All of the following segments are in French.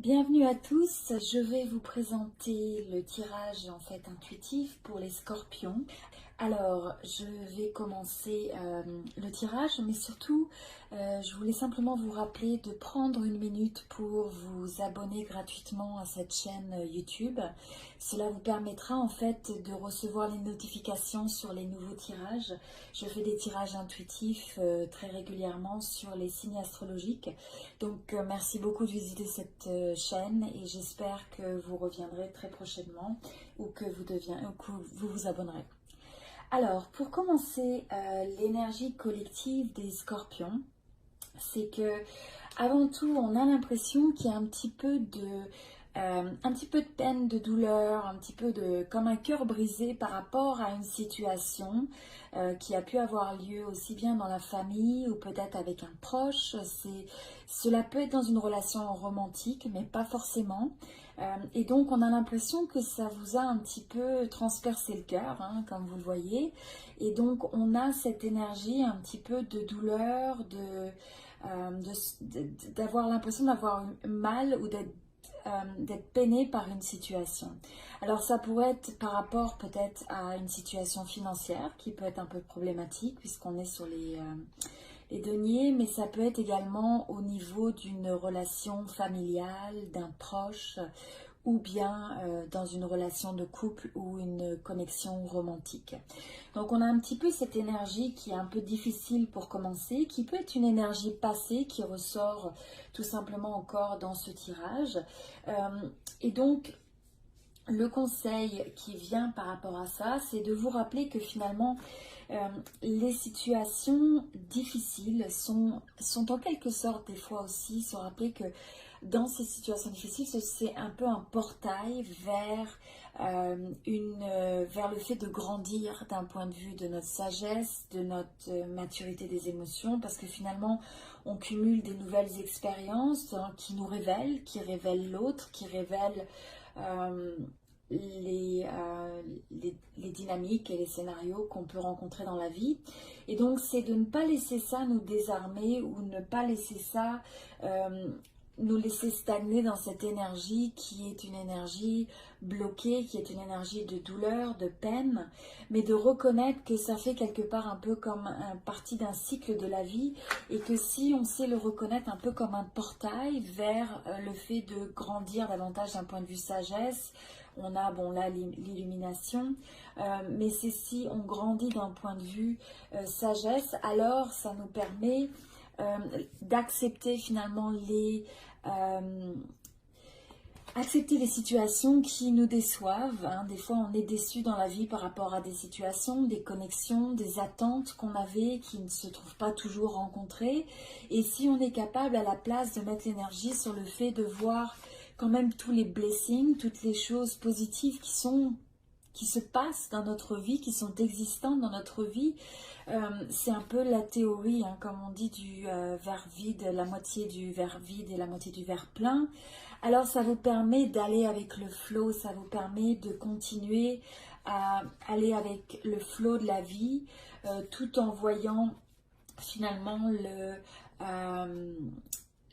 Bienvenue à tous, je vais vous présenter le tirage intuitif pour les scorpions. Alors, je vais commencer le tirage, mais surtout, je voulais simplement vous rappeler de prendre une minute pour vous abonner gratuitement à cette chaîne YouTube. Cela vous permettra de recevoir les notifications sur les nouveaux tirages. Je fais des tirages intuitifs très régulièrement sur les signes astrologiques. Donc, merci beaucoup de visiter cette chaîne et j'espère que vous reviendrez très prochainement ou que vous vous abonnerez. Alors, pour commencer, l'énergie collective des scorpions, c'est que avant tout, on a l'impression qu'il y a un petit peu de peine, de douleur, comme un cœur brisé par rapport à une situation qui a pu avoir lieu aussi bien dans la famille ou peut-être avec un proche. Cela peut être dans une relation romantique, mais pas forcément. Et donc, on a l'impression que ça vous a un petit peu transpercé le cœur, comme vous le voyez. Et donc, on a cette énergie un petit peu de douleur, d'avoir l'impression d'avoir mal ou d'être peiné par une situation. Alors ça pourrait être par rapport peut-être à une situation financière qui peut être un peu problématique puisqu'on est sur les deniers, mais ça peut être également au niveau d'une relation familiale, d'un proche ou bien dans une relation de couple ou une connexion romantique. Donc on a un petit peu cette énergie qui est un peu difficile pour commencer, qui peut être une énergie passée qui ressort tout simplement encore dans ce tirage. Et donc le conseil qui vient par rapport à ça, c'est de vous rappeler que finalement les situations difficiles sont en quelque sorte des fois aussi se rappeler que dans ces situations difficiles, c'est un peu un portail vers le fait de grandir d'un point de vue de notre sagesse, de notre maturité des émotions, parce que finalement, on cumule des nouvelles expériences qui nous révèlent, qui révèlent l'autre, qui révèlent les dynamiques et les scénarios qu'on peut rencontrer dans la vie. Et donc, c'est de ne pas laisser ça nous désarmer ou ne pas laisser ça nous laisser stagner dans cette énergie qui est une énergie bloquée, qui est une énergie de douleur, de peine, mais de reconnaître que ça fait quelque part un peu comme partie d'un cycle de la vie et que si on sait le reconnaître un peu comme un portail vers le fait de grandir davantage d'un point de vue sagesse, on a là l'illumination, mais c'est si on grandit d'un point de vue sagesse, alors ça nous permet d'accepter finalement accepter les situations qui nous déçoivent. Des fois, on est déçu dans la vie par rapport à des situations, des connexions, des attentes qu'on avait qui ne se trouvent pas toujours rencontrées. Et si on est capable à la place de mettre l'énergie sur le fait de voir quand même tous les blessings, toutes les choses positives qui se passent dans notre vie, qui sont existantes dans notre vie. C'est un peu la théorie, comme on dit, du verre vide, la moitié du verre vide et la moitié du verre plein. Alors ça vous permet d'aller avec le flow, ça vous permet de continuer à aller avec le flow de la vie, tout en voyant finalement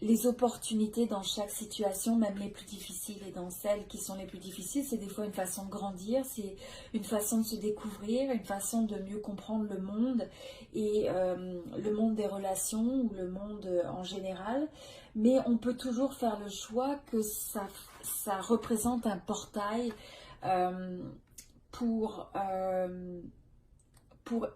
les opportunités dans chaque situation, même les plus difficiles. Et dans celles qui sont les plus difficiles, c'est des fois une façon de grandir, c'est une façon de se découvrir, une façon de mieux comprendre le monde et le monde des relations ou le monde en général. Mais on peut toujours faire le choix que ça représente un portail pour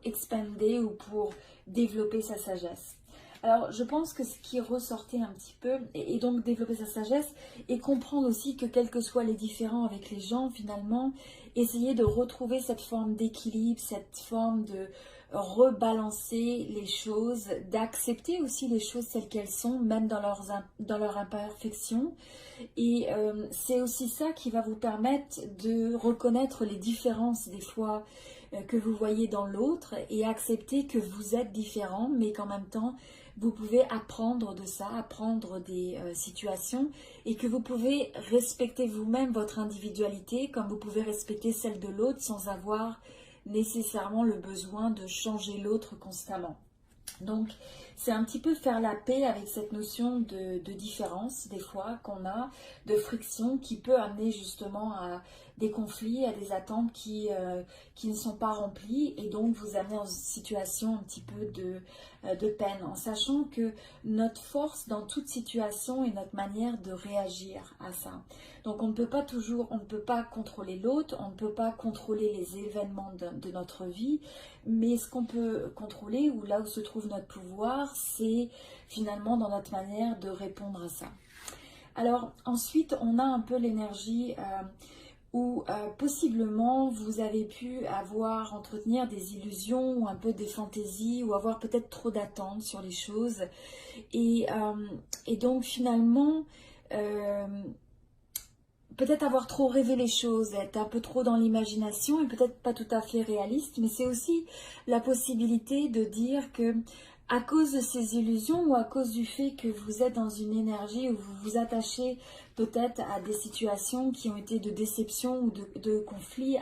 expander ou pour développer sa sagesse. Alors, je pense que ce qui ressortait un petit peu, et donc développer sa sagesse, et comprendre aussi que quels que soient les différends avec les gens, finalement, essayer de retrouver cette forme d'équilibre, cette forme de rebalancer les choses, d'accepter aussi les choses telles qu'elles sont, même dans leur imperfection. Et c'est aussi ça qui va vous permettre de reconnaître les différences des fois que vous voyez dans l'autre et accepter que vous êtes différent, mais qu'en même temps, vous pouvez apprendre de ça, apprendre des situations et que vous pouvez respecter vous-même votre individualité comme vous pouvez respecter celle de l'autre sans avoir nécessairement le besoin de changer l'autre constamment. Donc, c'est un petit peu faire la paix avec cette notion de différence, des fois, qu'on a, de friction, qui peut amener justement à des conflits, à des attentes qui ne sont pas remplies, et donc vous amener dans une situation un petit peu de peine, en sachant que notre force dans toute situation est notre manière de réagir à ça. Donc on ne peut pas toujours, on ne peut pas contrôler l'autre, on ne peut pas contrôler les événements de notre vie, mais ce qu'on peut contrôler, ou là où se trouve notre pouvoir, c'est finalement dans notre manière de répondre à ça. Alors ensuite, on a un peu l'énergie où possiblement vous avez pu entretenir des illusions ou un peu des fantaisies ou avoir peut-être trop d'attentes sur les choses. Et donc finalement, peut-être avoir trop rêvé les choses, être un peu trop dans l'imagination et peut-être pas tout à fait réaliste, mais c'est aussi la possibilité de dire que à cause de ces illusions ou à cause du fait que vous êtes dans une énergie où vous vous attachez peut-être à des situations qui ont été de déception ou de conflit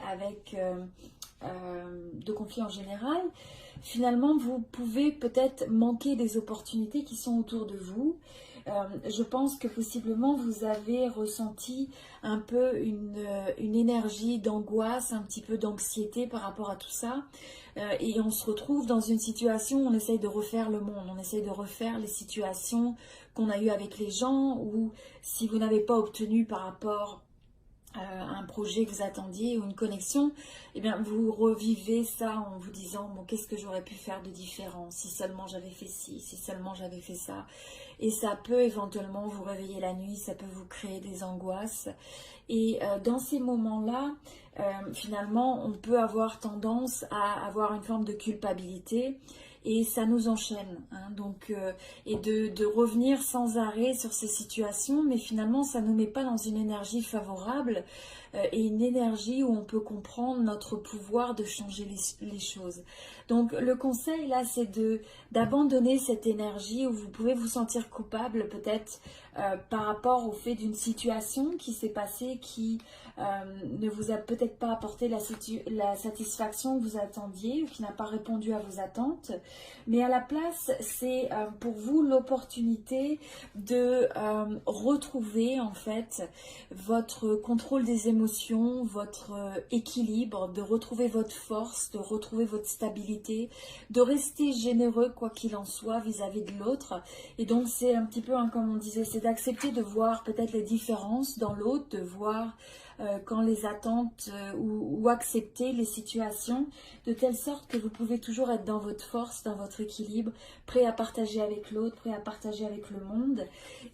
de conflits en général, finalement vous pouvez peut-être manquer des opportunités qui sont autour de vous. Je pense que possiblement vous avez ressenti un peu une énergie d'angoisse, un petit peu d'anxiété par rapport à tout ça. Et on se retrouve dans une situation où on essaye de refaire le monde, on essaye de refaire les situations qu'on a eues avec les gens, ou si vous n'avez pas obtenu par rapport un projet que vous attendiez ou une connexion, eh bien vous revivez ça en vous disant bon, qu'est-ce que j'aurais pu faire de différent si seulement j'avais fait ci, si seulement j'avais fait ça. Et ça peut éventuellement vous réveiller la nuit, ça peut vous créer des angoisses. Et dans ces moments-là, finalement, on peut avoir tendance à avoir une forme de culpabilité. Et ça nous enchaîne, hein, donc, et de revenir sans arrêt sur ces situations, mais finalement ça ne nous met pas dans une énergie favorable et une énergie où on peut comprendre notre pouvoir de changer les choses. Donc le conseil là, c'est d'abandonner cette énergie où vous pouvez vous sentir coupable peut-être par rapport au fait d'une situation qui s'est passée qui ne vous a peut-être pas apporté la satisfaction que vous attendiez ou qui n'a pas répondu à vos attentes. Mais à la place, c'est pour vous l'opportunité de retrouver en fait votre contrôle des émotions, votre équilibre, de retrouver votre force, de retrouver votre stabilité, de rester généreux quoi qu'il en soit vis-à-vis de l'autre. Et donc c'est un petit peu, hein, comme on disait, c'est d'accepter de voir peut-être les différences dans l'autre, de voir quand les attentes ou accepter les situations de telle sorte que vous pouvez toujours être dans votre force, dans votre équilibre, prêt à partager avec l'autre, prêt à partager avec le monde.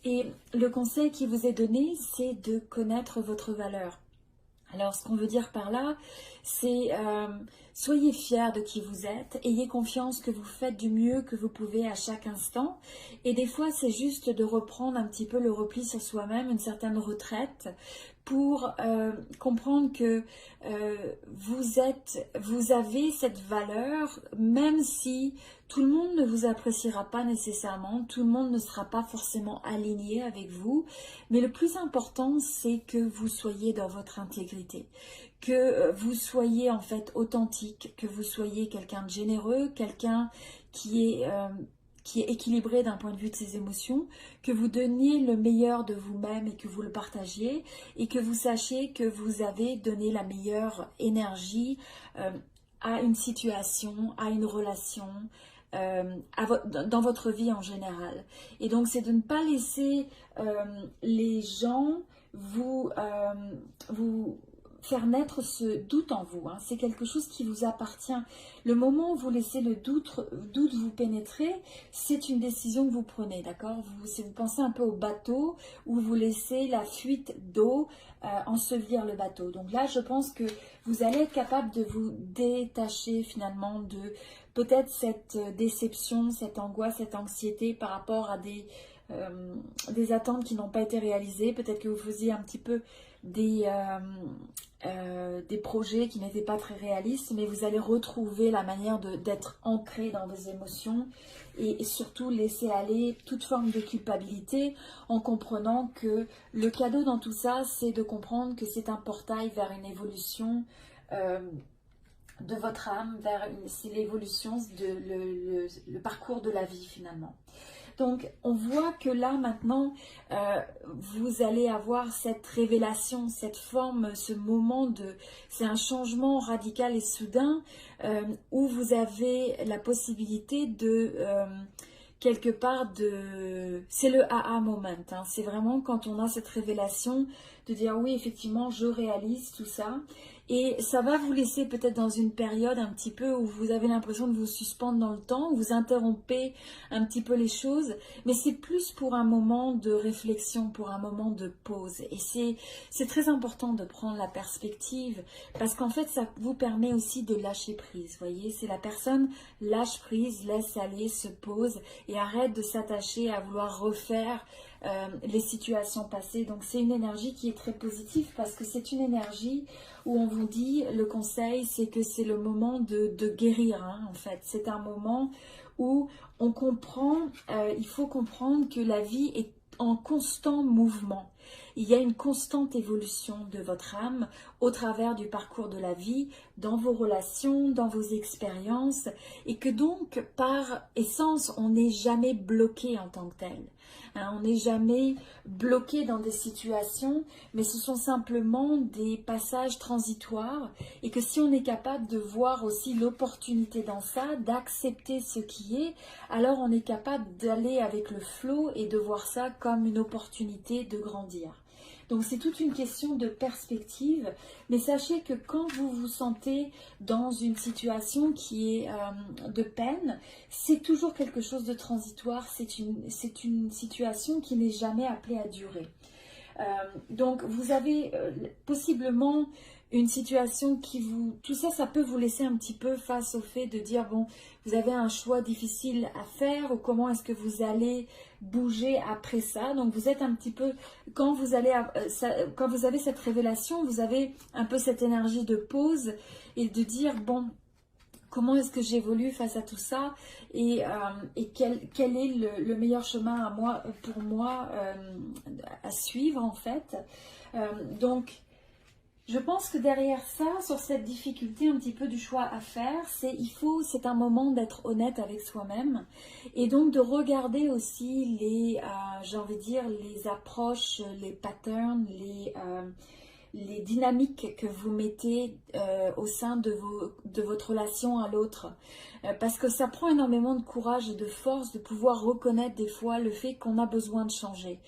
Et le conseil qui vous est donné, c'est de connaître votre valeur. Alors, ce qu'on veut dire par là, c'est soyez fiers de qui vous êtes, ayez confiance que vous faites du mieux que vous pouvez à chaque instant. Et des fois, c'est juste de reprendre un petit peu le repli sur soi-même, une certaine retraite, pour comprendre que vous avez cette valeur, même si tout le monde ne vous appréciera pas nécessairement, tout le monde ne sera pas forcément aligné avec vous, mais le plus important, c'est que vous soyez dans votre intégrité, que vous soyez en fait authentique, que vous soyez quelqu'un de généreux, quelqu'un qui est équilibré d'un point de vue de ses émotions, que vous donniez le meilleur de vous-même et que vous le partagiez, et que vous sachiez que vous avez donné la meilleure énergie à une situation, à une relation, dans votre vie en général. Et donc c'est de ne pas laisser les gens vous faire naître ce doute en vous, hein. C'est quelque chose qui vous appartient. Le moment où vous laissez le doute vous pénétrer, c'est une décision que vous prenez, d'accord? Si vous pensez un peu au bateau, où vous laissez la fuite d'eau ensevelir le bateau. Donc là, je pense que vous allez être capable de vous détacher finalement de peut-être cette déception, cette angoisse, cette anxiété par rapport à des attentes qui n'ont pas été réalisées. Peut-être que vous faisiez un petit peu des projets qui n'étaient pas très réalistes, mais vous allez retrouver la manière d'être ancré dans vos émotions et surtout laisser aller toute forme de culpabilité en comprenant que le cadeau dans tout ça, c'est de comprendre que c'est un portail vers une évolution de votre âme vers c'est l'évolution, le parcours de la vie finalement. Donc on voit que là maintenant vous allez avoir cette révélation, cette forme, ce moment de, c'est un changement radical et soudain où vous avez la possibilité de quelque part de, c'est le aha moment, hein. C'est vraiment quand on a cette révélation de dire oui effectivement je réalise tout ça. Et ça va vous laisser peut-être dans une période un petit peu où vous avez l'impression de vous suspendre dans le temps, où vous interrompez un petit peu les choses, mais c'est plus pour un moment de réflexion, pour un moment de pause. Et c'est très important de prendre la perspective, parce qu'en fait ça vous permet aussi de lâcher prise, voyez, c'est la personne lâche prise, laisse aller, se pose et arrête de s'attacher à vouloir refaire les situations passées. Donc c'est une énergie qui est très positive, parce que c'est une énergie où on vous dit, le conseil c'est que c'est le moment de guérir, hein, en fait. C'est un moment où on comprend, il faut comprendre que la vie est en constant mouvement. Il y a une constante évolution de votre âme au travers du parcours de la vie, dans vos relations, dans vos expériences, et que donc par essence on n'est jamais bloqué en tant que tel. Hein, on n'est jamais bloqué dans des situations, mais ce sont simplement des passages transitoires, et que si on est capable de voir aussi l'opportunité dans ça, d'accepter ce qui est, alors on est capable d'aller avec le flow et de voir ça comme une opportunité de grandir. Donc c'est toute une question de perspective, mais sachez que quand vous vous sentez dans une situation qui est de peine, c'est toujours quelque chose de transitoire, c'est une situation qui n'est jamais appelée à durer. Donc vous avez possiblement une situation qui vous... Tout ça, ça peut vous laisser un petit peu face au fait de dire, bon, vous avez un choix difficile à faire, ou comment est-ce que vous allez bouger après ça. Donc vous êtes un petit peu... Quand vous avez cette révélation, vous avez un peu cette énergie de pause et de dire, bon, comment est-ce que j'évolue face à tout ça, et quel est le meilleur chemin pour moi à suivre en fait. Donc je pense que derrière ça, sur cette difficulté un petit peu du choix à faire, c'est un moment d'être honnête avec soi-même, et donc de regarder aussi j'ai envie de dire, les approches, les patterns, les dynamiques que vous mettez au sein de votre relation à l'autre. Parce que ça prend énormément de courage et de force de pouvoir reconnaître des fois le fait qu'on a besoin de changer.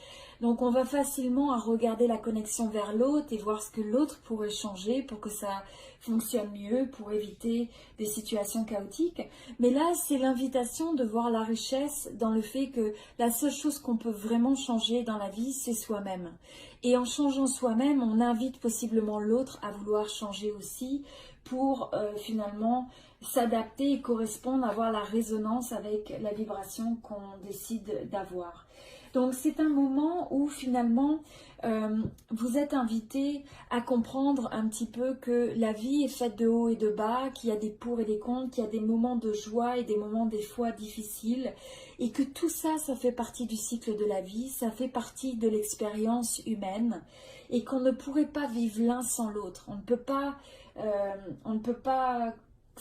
Donc on va facilement à regarder la connexion vers l'autre et voir ce que l'autre pourrait changer pour que ça fonctionne mieux, pour éviter des situations chaotiques. Mais là, c'est l'invitation de voir la richesse dans le fait que la seule chose qu'on peut vraiment changer dans la vie, c'est soi-même. Et en changeant soi-même, on invite possiblement l'autre à vouloir changer aussi pour finalement s'adapter et correspondre, avoir la résonance avec la vibration qu'on décide d'avoir. Donc c'est un moment où finalement vous êtes invité à comprendre un petit peu que la vie est faite de hauts et de bas, qu'il y a des pour et des contre, qu'il y a des moments de joie et des moments des fois difficiles, et que tout ça, ça fait partie du cycle de la vie, ça fait partie de l'expérience humaine, et qu'on ne pourrait pas vivre l'un sans l'autre. On ne peut pas...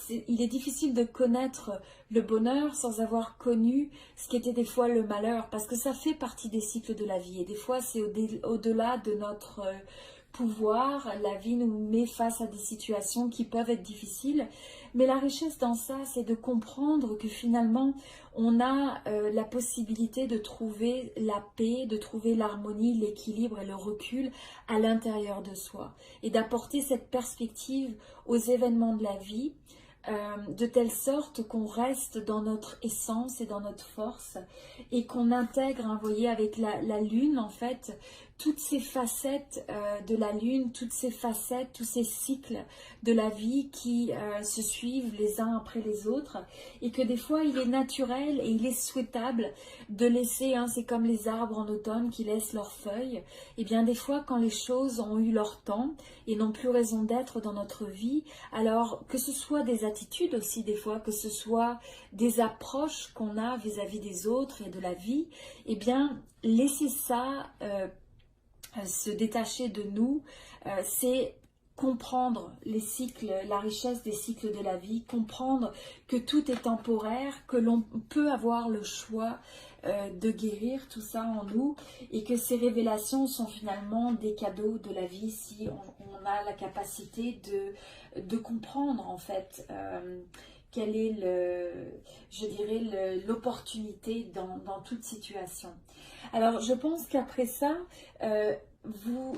Il est difficile de connaître le bonheur sans avoir connu ce qui était des fois le malheur, parce que ça fait partie des cycles de la vie, et des fois c'est au-delà de notre pouvoir. La vie nous met face à des situations qui peuvent être difficiles, mais la richesse dans ça, c'est de comprendre que finalement on a la possibilité de trouver la paix, de trouver l'harmonie, l'équilibre et le recul à l'intérieur de soi, et d'apporter cette perspective aux événements de la vie, de telle sorte qu'on reste dans notre essence et dans notre force, et qu'on intègre, hein, vous voyez, avec la lune en fait, toutes ces facettes de la lune, toutes ces facettes, tous ces cycles de la vie qui se suivent les uns après les autres, et que des fois il est naturel et il est souhaitable de laisser, hein, c'est comme les arbres en automne qui laissent leurs feuilles, et bien des fois quand les choses ont eu leur temps et n'ont plus raison d'être dans notre vie, alors que ce soit des attitudes aussi des fois, que ce soit des approches qu'on a vis-à-vis des autres et de la vie, et bien laisser ça se détacher de nous, c'est comprendre les cycles, la richesse des cycles de la vie, comprendre que tout est temporaire, que l'on peut avoir le choix de guérir tout ça en nous et que ces révélations sont finalement des cadeaux de la vie si on a la capacité de comprendre en fait quelle est je dirais l'opportunité dans toute situation. Alors je pense qu'après ça,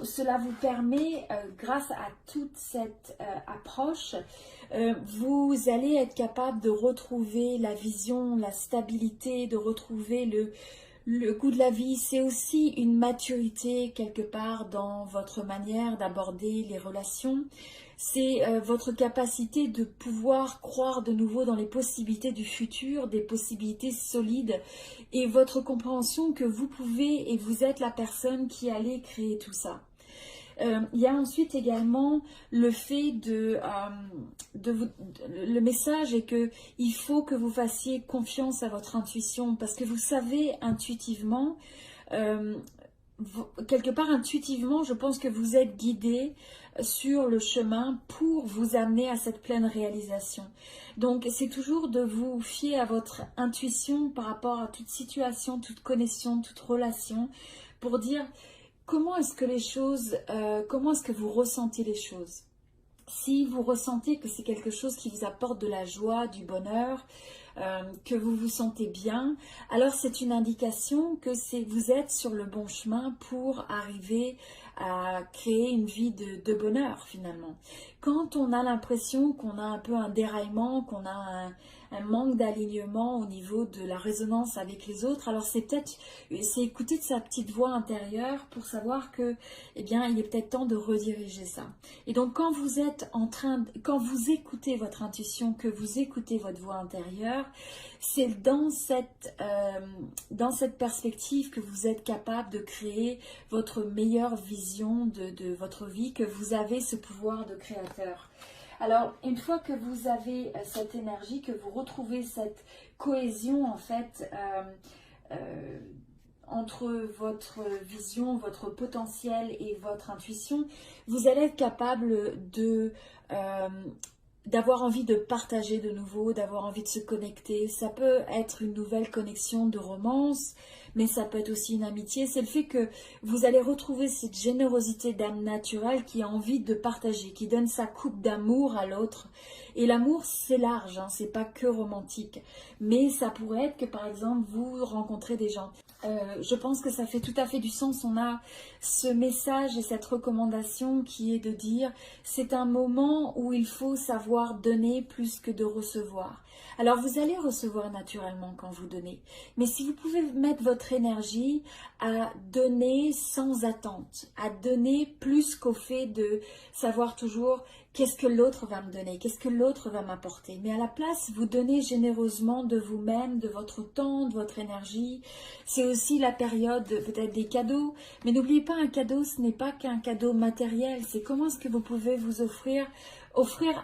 cela vous permet, grâce à toute cette approche, vous allez être capable de retrouver la vision, la stabilité, de retrouver le goût de la vie. C'est aussi une maturité quelque part dans votre manière d'aborder les relations. C'est votre capacité de pouvoir croire de nouveau dans les possibilités du futur, des possibilités solides, et votre compréhension que vous pouvez et vous êtes la personne qui allait créer tout ça. Il y a ensuite également le fait le message est que il faut que vous fassiez confiance à votre intuition parce que vous savez intuitivement, quelque part intuitivement, je pense que vous êtes guidé sur le chemin pour vous amener à cette pleine réalisation. Donc c'est toujours de vous fier à votre intuition par rapport à toute situation, toute connexion, toute relation pour dire comment est-ce que les choses, comment est-ce que vous ressentez les choses. Si vous ressentez que c'est quelque chose qui vous apporte de la joie, du bonheur, que vous vous sentez bien, alors c'est une indication que vous êtes sur le bon chemin pour arriver à créer une vie de bonheur finalement. Quand on a l'impression qu'on a un peu un déraillement, qu'on a un manque d'alignement au niveau de la résonance avec les autres, alors c'est écouter de sa petite voix intérieure pour savoir que, eh bien, il est peut-être temps de rediriger ça. Et donc quand vous êtes quand vous écoutez votre intuition, que vous écoutez votre voix intérieure, c'est dans cette perspective que vous êtes capable de créer votre meilleure vision de votre vie, que vous avez ce pouvoir de créateur. Alors, une fois que vous avez cette énergie, que vous retrouvez cette cohésion en fait entre votre vision, votre potentiel et votre intuition, vous allez être capable d'avoir envie de partager de nouveau, d'avoir envie de se connecter. Ça peut être une nouvelle connexion de romance, mais ça peut être aussi une amitié. C'est le fait que vous allez retrouver cette générosité d'âme naturelle qui a envie de partager, qui donne sa coupe d'amour à l'autre. Et l'amour, c'est large, hein, c'est pas que romantique. Mais ça pourrait être que, par exemple, vous rencontrez des gens. Je pense que ça fait tout à fait du sens. On a ce message et cette recommandation qui est de dire c'est un moment où il faut savoir donner plus que de recevoir. Alors vous allez recevoir naturellement quand vous donnez, mais si vous pouvez mettre votre énergie à donner sans attente, à donner plus qu'au fait de savoir toujours qu'est-ce que l'autre va me donner, qu'est-ce que l'autre va m'apporter, mais à la place vous donnez généreusement de vous-même, de votre temps, de votre énergie. C'est aussi la période peut-être des cadeaux, mais n'oubliez pas, un cadeau ce n'est pas qu'un cadeau matériel, c'est comment est-ce que vous pouvez vous offrir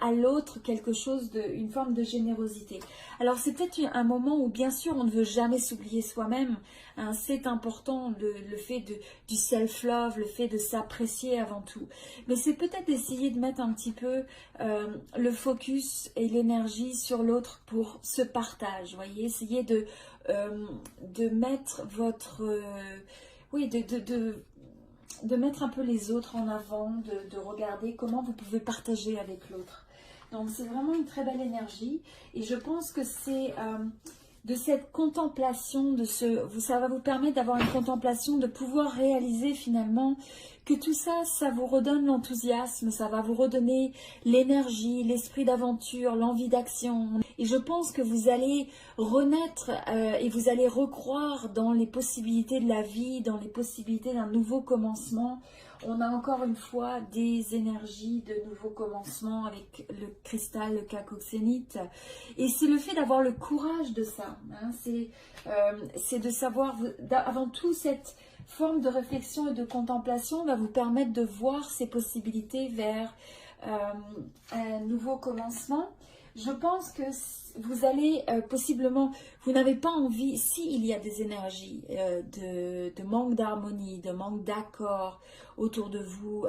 à l'autre quelque chose, une forme de générosité. Alors c'est peut-être un moment où bien sûr on ne veut jamais s'oublier soi-même, hein, c'est important le fait du self-love, le fait de s'apprécier avant tout. Mais c'est peut-être essayer de mettre un petit peu le focus et l'énergie sur l'autre pour ce partage, voyez, essayer de mettre votre... oui, de mettre un peu les autres en avant, de regarder comment vous pouvez partager avec l'autre. Donc c'est vraiment une très belle énergie et je pense que c'est de cette contemplation, ça va vous permettre d'avoir une contemplation, de pouvoir réaliser finalement que tout ça, ça vous redonne l'enthousiasme, ça va vous redonner l'énergie, l'esprit d'aventure, l'envie d'action. Et je pense que vous allez renaître et vous allez recroire dans les possibilités de la vie, dans les possibilités d'un nouveau commencement. On a encore une fois des énergies de nouveau commencement avec le cristal, le cacoxénite. Et c'est le fait d'avoir le courage de ça. Hein, c'est de savoir, avant tout, cette forme de réflexion et de contemplation va vous permettre de voir ces possibilités vers un nouveau commencement. Je pense que vous allez possiblement, vous n'avez pas envie, s'il y a des énergies de manque d'harmonie, de manque d'accord autour de vous,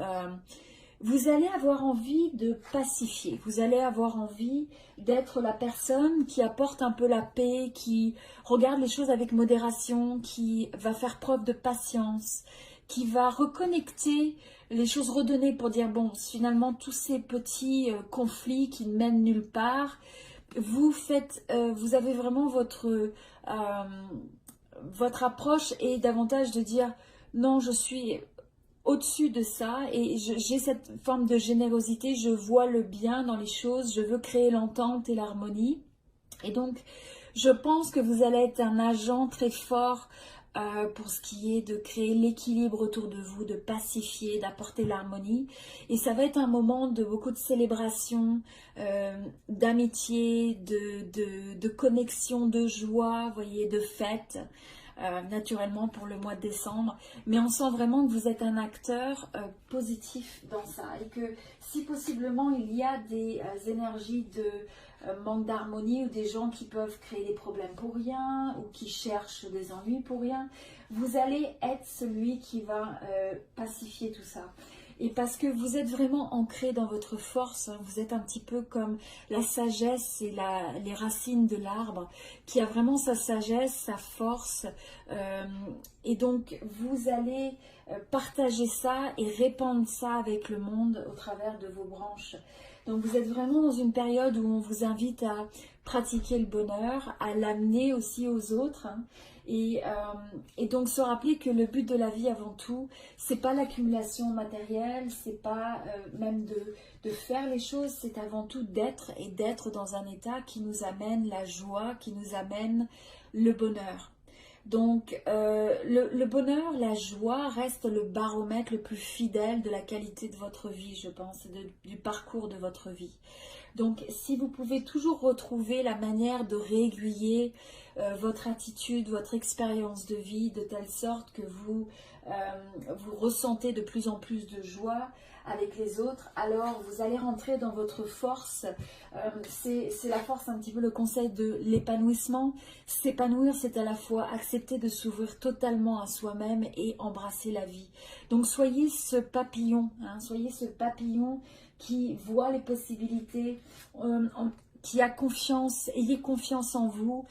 vous allez avoir envie de pacifier, vous allez avoir envie d'être la personne qui apporte un peu la paix, qui regarde les choses avec modération, qui va faire preuve de patience, qui va reconnecter les choses, redonner pour dire bon, finalement tous ces petits conflits qui ne mènent nulle part, vous avez vraiment votre approche est davantage de dire non, je suis au-dessus de ça et j'ai cette forme de générosité, je vois le bien dans les choses, je veux créer l'entente et l'harmonie. Et donc, je pense que vous allez être un agent très fort pour ce qui est de créer l'équilibre autour de vous, de pacifier, d'apporter l'harmonie. Et ça va être un moment de beaucoup de célébration, d'amitié, de connexion, de joie, vous voyez, de fête. Naturellement pour le mois de décembre, mais on sent vraiment que vous êtes un acteur positif dans ça et que si possiblement il y a des énergies de manque d'harmonie ou des gens qui peuvent créer des problèmes pour rien ou qui cherchent des ennuis pour rien, vous allez être celui qui va pacifier tout ça. Et parce que vous êtes vraiment ancré dans votre force, hein, vous êtes un petit peu comme la sagesse et les racines de l'arbre, qui a vraiment sa sagesse, sa force. Et donc, vous allez partager ça et répandre ça avec le monde au travers de vos branches. Donc, vous êtes vraiment dans une période où on vous invite à pratiquer le bonheur, à l'amener aussi aux autres. Hein. Et donc se rappeler que le but de la vie avant tout, c'est pas l'accumulation matérielle, c'est pas même de faire les choses, c'est avant tout d'être et d'être dans un état qui nous amène la joie, qui nous amène le bonheur. Donc le bonheur, la joie reste le baromètre le plus fidèle de la qualité de votre vie, je pense, du parcours de votre vie. Donc si vous pouvez toujours retrouver la manière de réaiguiller votre attitude, votre expérience de vie, de telle sorte que vous ressentez de plus en plus de joie avec les autres, alors vous allez rentrer dans votre force. C'est la force, un petit peu le conseil de l'épanouissement. S'épanouir, c'est à la fois accepter de s'ouvrir totalement à soi-même et embrasser la vie. Donc soyez ce papillon, hein, soyez ce papillon qui voit les possibilités, qui a confiance, ayez confiance en vous,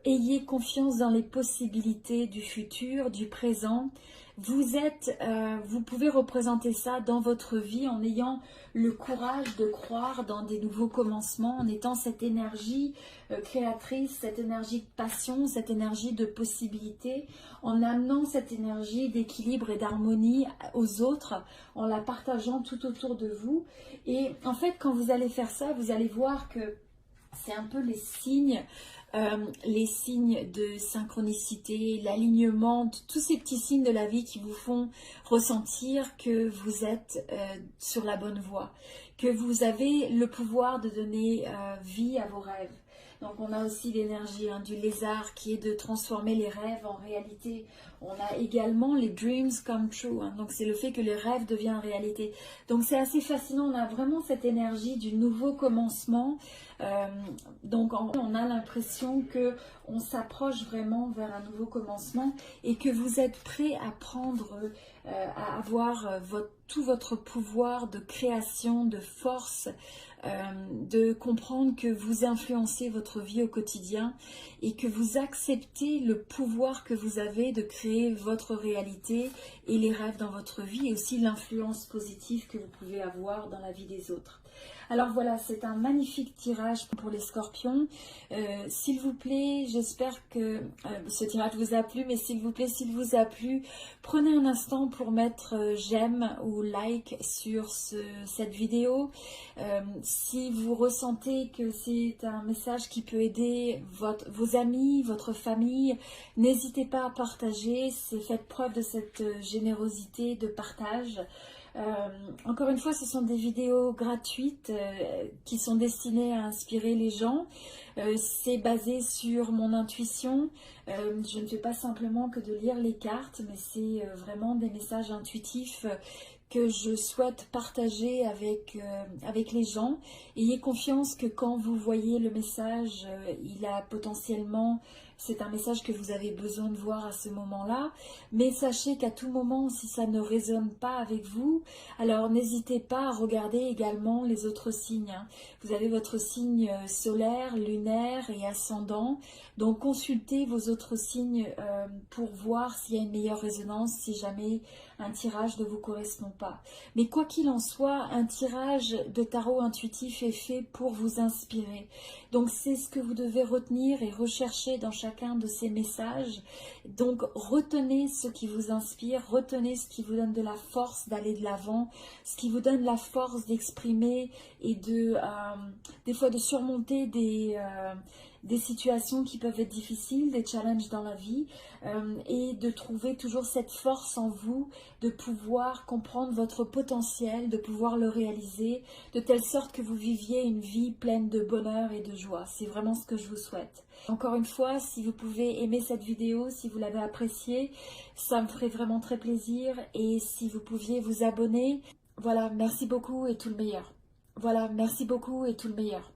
ayez confiance dans les possibilités du futur, du présent. Vous pouvez représenter ça dans votre vie en ayant le courage de croire dans des nouveaux commencements, en étant cette énergie créatrice, cette énergie de passion, cette énergie de possibilité, en amenant cette énergie d'équilibre et d'harmonie aux autres, en la partageant tout autour de vous. Et en fait, quand vous allez faire ça, vous allez voir que c'est un peu les signes de synchronicité, l'alignement, tous ces petits signes de la vie qui vous font ressentir que vous êtes sur la bonne voie, que vous avez le pouvoir de donner vie à vos rêves. Donc on a aussi l'énergie du lézard qui est de transformer les rêves en réalité. On a également les dreams come true, hein, donc c'est le fait que les rêves deviennent réalité. Donc c'est assez fascinant, on a vraiment cette énergie du nouveau commencement. Donc on a l'impression que on s'approche vraiment vers un nouveau commencement et que vous êtes prêt à prendre, à avoir tout votre pouvoir de création, de force, de comprendre que vous influencez votre vie au quotidien et que vous acceptez le pouvoir que vous avez de créer votre réalité et les rêves dans votre vie et aussi l'influence positive que vous pouvez avoir dans la vie des autres. Alors voilà, c'est un magnifique tirage pour les scorpions. S'il vous plaît, j'espère que ce tirage vous a plu, mais s'il vous plaît, s'il vous a plu, prenez un instant pour mettre j'aime ou like sur cette vidéo. Si vous ressentez que c'est un message qui peut aider vos amis, votre famille, n'hésitez pas à partager. Faites preuve de cette générosité de partage. Encore une fois, ce sont des vidéos gratuites qui sont destinées à inspirer les gens. C'est basé sur mon intuition. Je ne fais pas simplement que de lire les cartes, mais c'est vraiment des messages intuitifs que je souhaite partager avec les gens. Ayez confiance que quand vous voyez le message, il a potentiellement c'est un message que vous avez besoin de voir à ce moment-là. Mais sachez qu'à tout moment, si ça ne résonne pas avec vous, alors n'hésitez pas à regarder également les autres signes, hein. Vous avez votre signe solaire, lunaire et ascendant. Donc consultez vos autres signes pour voir s'il y a une meilleure résonance, si jamais un tirage ne vous correspond pas. Mais quoi qu'il en soit, un tirage de tarot intuitif est fait pour vous inspirer. Donc c'est ce que vous devez retenir et rechercher dans chacun de ces messages. Donc retenez ce qui vous inspire, retenez ce qui vous donne de la force d'aller de l'avant, ce qui vous donne la force d'exprimer et des fois de surmonter des situations qui peuvent être difficiles, des challenges dans la vie, et de trouver toujours cette force en vous de pouvoir comprendre votre potentiel, de pouvoir le réaliser, de telle sorte que vous viviez une vie pleine de bonheur et de joie. C'est vraiment ce que je vous souhaite. Encore une fois, si vous pouvez aimer cette vidéo, si vous l'avez appréciée, ça me ferait vraiment très plaisir. Et si vous pouviez vous abonner, voilà, merci beaucoup et tout le meilleur. Voilà, merci beaucoup et tout le meilleur.